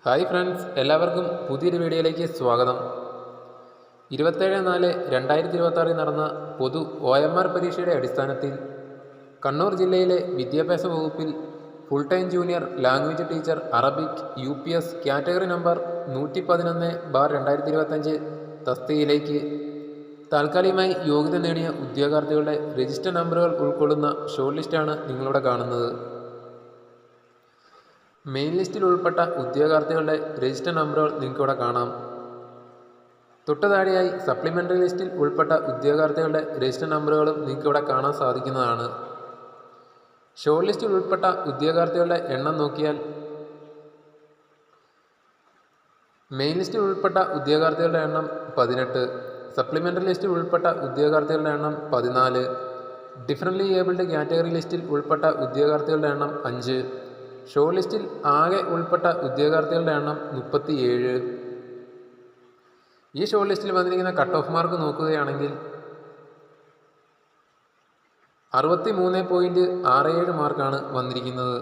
Hi friends, എല്ലാവർക്കും പുതിയൊരു വീഡിയോയിലേക്ക് സ്വാഗതം. 27/4/2026 നടന്ന പൊതു OMR പരീക്ഷയുടെ അടിസ്ഥാനത്തിൽ കണ്ണൂർ ജില്ലയിലെ വിദ്യാഭ്യാസ വകുപ്പിൽ full time junior language teacher Arabic UPS category number 111/2025 തസ്തികയിലേക്ക് താൽക്കാലികമായി യോഗ്യത നേടിയ ഉദ്യോഗാർത്ഥികളുടെ രജിസ്റ്റർ നമ്പറുകൾ ഉൾക്കൊള്ളുന്ന ഷോർട്ട് ലിസ്റ്റാണ് നിങ്ങളിവിടെ കാണുന്നത്. മെയിൻ ലിസ്റ്റിൽ ഉൾപ്പെട്ട ഉദ്യോഗാർത്ഥികളുടെ രജിസ്റ്റർ നമ്പറുകൾ നിങ്ങൾക്കിവിടെ കാണാം. തൊട്ടുതാഴെയായി സപ്ലിമെൻ്ററി ലിസ്റ്റിൽ ഉൾപ്പെട്ട ഉദ്യോഗാർത്ഥികളുടെ രജിസ്റ്റർ നമ്പറുകളും നിങ്ങൾക്കിവിടെ കാണാൻ സാധിക്കുന്നതാണ്. ഷോർട്ട് ലിസ്റ്റിൽ ഉൾപ്പെട്ട ഉദ്യോഗാർത്ഥികളുടെ എണ്ണം നോക്കിയാൽ മെയിൻ ലിസ്റ്റിൽ ഉൾപ്പെട്ട ഉദ്യോഗാർത്ഥികളുടെ എണ്ണം 18, സപ്ലിമെൻ്ററി ലിസ്റ്റിൽ ഉൾപ്പെട്ട ഉദ്യോഗാർത്ഥികളുടെ എണ്ണം 14, ഡിഫറൻ്റ്ലി ഏബിൾഡ് കാറ്റഗറി ലിസ്റ്റിൽ ഉൾപ്പെട്ട ഉദ്യോഗാർത്ഥികളുടെ എണ്ണം 5, ഷോർട്ട് ലിസ്റ്റിൽ ആകെ ഉൾപ്പെട്ട ഉദ്യോഗാർത്ഥികളുടെ എണ്ണം 37. ഈ ഷോർട്ട് ലിസ്റ്റിൽ വന്നിരിക്കുന്ന കട്ട് ഓഫ് മാർക്ക് നോക്കുകയാണെങ്കിൽ 63.67 മാർക്കാണ് വന്നിരിക്കുന്നത്.